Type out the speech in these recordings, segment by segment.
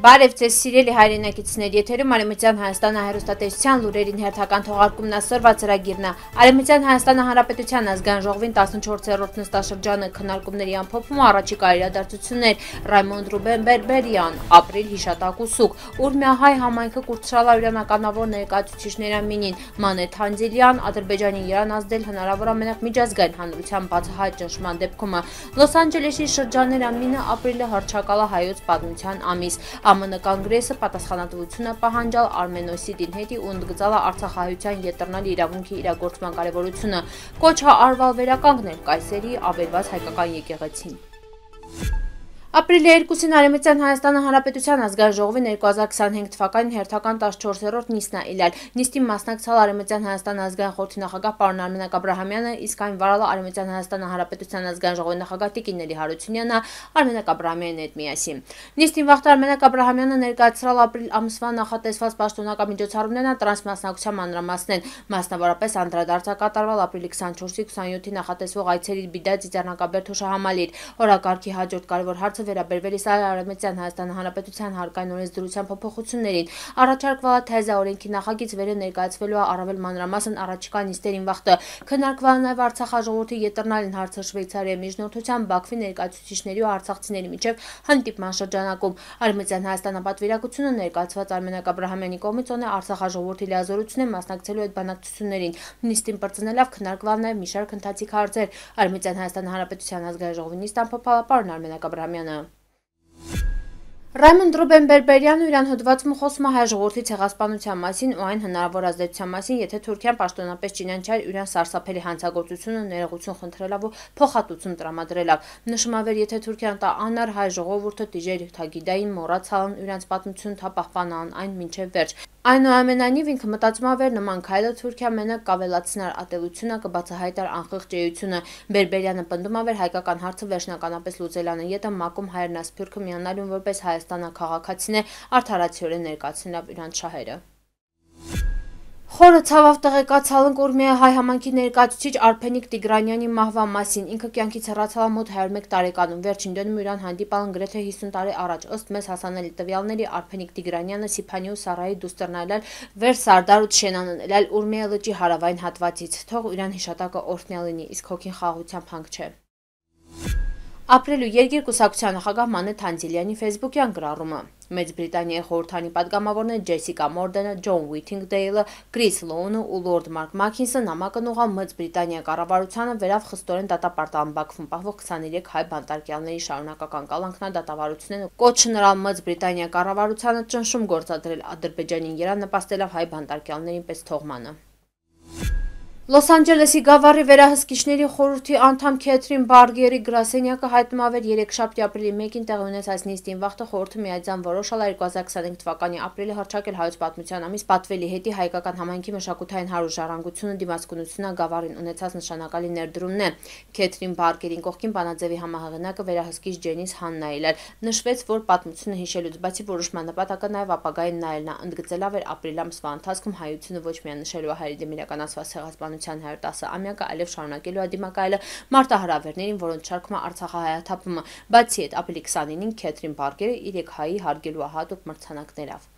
Բարև ձեզ սիրելի հայրենակիցներ, եթերում Արևմտյան Հայաստանը հեռուստատեսության լուրերին հերթական թողարկումն ասորվա ծրագիրն է։ Արևմտյան Հայաստանը Հանրապետության ազգային ժողովին 14-րդ նստաշրջանը քննարկումների ամփոփում առաջիկա իրադարձություններ։ Ռայմոնդ Ռուբեն Բերբերյան, ապրիլ հիշատակ ուսուկ, Ուրմիահայ համայնքը կուրցրալարյանականավոր ներկայացուցիչներ ամինին, Մանե Թանձիլյան, Ադրբեջանի Իրան ազդել հնարավոր ամենակ միջազգային հանրության բացահայտ ճնշման դեպքում, Լոս Անջելեսի շրջաններ ամինը ապրիլը հռչակալա հայոց պատմության ամիս։ ԱՄՆ կոնգրեսը պատասխանատվություն է պահանջալ Արմեն Օսիդին հետի ու ընդգծալ արցախահայության ետրնալ իրավունքի իրագործման կարևորությունը, կոչ է արվել վերականգնել կայսերի ավերված հայկական եկեղեցին։ Ապրիլի 2-ին Արևմտյան Հայաստանը Հանրապետության ազգային ժողովի 2025 թվականի հերթական 14-րդ նիստն է իլել։ Նիստին մասնակցել Արևմտյան Հայաստան ազգային խորհրդի նախագահ պարոն Արմենակ Աբրահամյանը, իսկ այն վարել Արևմտյան Հայաստան Հանրապետության ազգային ժողովի նախագահ Տիկին Նելի Հարությունյանը Արմենակ Աբրահամյանի հետ միասին։ Նիստին վաղ Արմենակ Աբրահամյանը ներկայացրել ապրիլ ամսվա նախատեսված պաշտոնական միջոցառումներն տրանսմասնակցության մանրամասներն, մասնավորապես անդրադարձ է կատարվել ապրիլի 24-ի 27-ի նախատեսվող այցերի Բիդա Ծիծեռնակաբերդ հուշահամալիր։ Օրակարգի հաջորդ կարևոր հարցը վերաբերվելիս Արևմտյան Հայաստան Հանրապետության հարկային օրենսդրության փոփոխություններին առաջարկվել է թե օրենքի նախագիծ վերը ներկայացվելու է առավել մանրամասն առաջիկա նիստերին վաղտը։ Քննարկվել է նաև Արցախաժողովրդի ետրնալին հարցը Շվեյցարիայի միջնորդությամբ Բաքվի ներկայացուցիչների ու արցախցիների միջև հանդիպման շրջանակում։ Արևմտյան Հայաստանապատվիրակությունը ներկայացված Արմենակ Աբրահամյանի կողմից ունի Արցախաժողովրդի լիազորություններ մասնակցելու այդ բանակցություններին։ Նիստին բրծնելով քննարկվել նաև մի շարք ընթացիկ հարցեր։ Արևմտյան Հայաստան Հանրապետության ազգային ժողովի նիստն ամփոփել պարոն Արմենակ Աբրահամյանը։ Ռայմոնդ Ռուբեն Բերբերյանը իրան հոդվածում խոսում է հայ ժողովրդի ցեղասպանության մասին ու այն հնարավոր ազդեցության մասին, եթե Թուրքիան պաշտոնապես ճինան չար իրան սարսափելի հանցագործությունը ներողություն խնդրելով ու փոխհատուցում տրամադրելով։ Նշում է, եթե Թուրքիան տա անար հայ ժողովուրդը տիժեր թագիդային մոռացալն իրանց պատմություն թա պահպանան այն մինչև վերջ։ Այնուամենայնիվ ինքը մտածում է վեր նման քայլը Թուրքիա մենակ կավելացնար ատելությունը, կբացահայտար անխիղճ էությունը։ Բերբերյանը պնդում է վեր հայկական հարցը վերջնականապես լուծելանը ետը մակում հայերն ասփյուրքը միանալուն որպես Հայաստանը քաղաքացին է արդարացիորեն ներկայացնելով իրանց շահերը։ Խորը ցավով տեղեկացալ Ուրմիահայ համայնքի ներկայացուցիչ Արփենիկ Տիգրանյանի մահվան մասին։ Ինքը կյանքից հեռացավ մոտ 101 տարեկանում։ Վերջին դնում իրան հանդիպալն գրեթե 50 տարի առաջ։ Ըստ մեզ հասանելի տվյալների Արփենիկ Տիգրանյանը Սիփանի ու Սարայի դուստերնայել վեր Սարդար ու Շենանել Ուրմիա լճի հարավային հատվածից։ Թող իրան հիշատակը օրհնյալ լինի, իսկ հոգին խաղաղությամբ հանք չէ։ Ապրիլու երկիր կուսակցության նախագահ Մանե Թանձիլյանի ֆեյսբուքյան գրառումը։ Մեծ Բրիտանիայի խորհրդանի պատգամավորները Ջեսիկա Մորդենը, Ջոն Ուիթինգդեյլը, Քրիս Լոունը ու Լորդ Մարկ Մաքինսը նամակն ուղղավ Մեծ Բրիտանիայի կառավարությանը վերավ խստորեն դատապարտան Բաքվում պահվող 23 հայ բանտարկյալների շարունակական կալանքն դատավարությունն ու կոչ նրան Մեծ Բրիտանիայի կառավարությանը ճնշում գործադրել Ադրբեջանին Իրան նպաստելով հայ բանտարկյալներին պես թողմանը։ Լոս Անջելեսի գավառի վերահսկիչների խորհրդի անդամ Քեթրին Բարգերի գրասենյակը հայտնում է երեքշաբթի ապրիլի 1-ին տեղի ունեցած նիստին վաղտը խորհուրդը միաձայն որոշել 2025 թվականի ապրիլը հռչակել հայոց պատմության ամիս պատվելի հետի հայկական համայնքի մշակութային հարուժառանգությունը դիմացկունությունը գավառին ունեցած նշանակալի ներդրումն է։ Քեթրին Բարգերին կողքին Բանաձևի համահեղինակը վերահսկիչ Ջենիս Հաննայել էր։ Նշվեց, որ պատմությունը հիշելուց բացի որոշման նպատակը նաև ապագային նայելն է, ընդգծելով էր ապրիլ ամսվա ընթացքում հայությունը ոչ միայն նշելու է հայերի դեմ իրականացված ցեղասպանության 110-ամյակը, այլև շարունակելու է դիմակայելը մարտահրավերներին, որոնց շարքում է Արցախահայաթափումը։ Բացի այդ, ապրիլի 29-ին Քեթրին Բարգերը 3 հայի հարգելու է հատուկ մրցանակներով։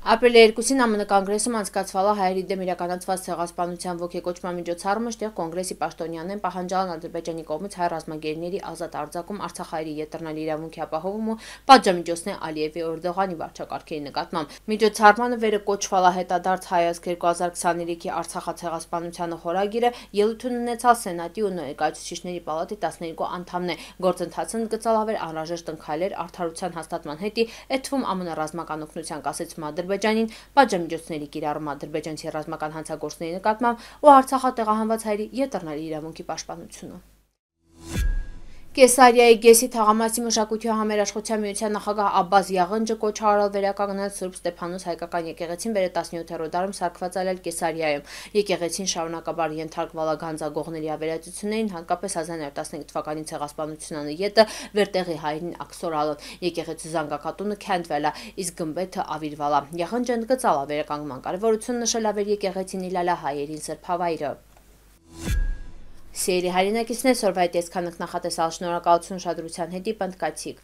Ապրիլի 2-ին ԱՄՆ կոնգրեսում անցկացվել է հայերի դեմ իրականացված ցեղասպանության ոգեկոչման միջոցառումը, որտեղ կոնգրեսի պաշտոնյաներն պահանջալն Ադրբեջանի կողմից հայ ռազմագերիների ազատ արձակում, Արցախահայերի ետրնալ իրավունքի ապահովում ու պատժամիջոցներ Ալիևի Էրդողանի վարչակարգերի նկատմամբ։ Միջոցառմանը վերը կոչվել է հետադարձ հայացք 2023-ի Արցախացեղասպանությանը խորագիրը, ելույթ ունեցալ Սենատի ու ներկայացուցիչների պալատի 12 անդամներ։ Գործընթացն ընդգծել է անհրաժեշտ ընկալեր արդարության հաստատման հետի, այդ թվում ԱՄՆ ռազմական օգնության կասեցում Ադրբեջանին, պատժամիջոցների կիրառում ադրբեջանցի ռազմական հանցագործների նկատմամբ ու Արցախը տեղահանված հայերի ետրնալի իրավունքի պաշտպանությունը։ Կեսարիայի Գեսի թաղամասի մշակույթի ու համերաշխության միության նախագահ Աբբաս Յաղնջը կոչ արել վերականգնել Սուրբ Ստեփանոս հայկական եկեղեցին վերը 17-րդ դարում սարքված այլ Կեսարիայում։ Եկեղեցին շարունակաբար ենթարկվել է գանձագողների ավերածություններին, հատկապես 1915 թվականի ցեղասպանության ետը վերտեղի հայերին աքսորալն։ Եկեղեցու զանգակատունը քանդվել է, իսկ գմբեթը ավիրվել է։ Յաղնջը ընդգծել է վերականգնման կարևորությունը, նշելով եկեղեցին իլալա հայերին սրբավայրը։ Սիրելի հայրենակիցներ, սորվայ տեսքանք նախատեսալ շնորհակալություն ուշադրության հետի պնդկացիք։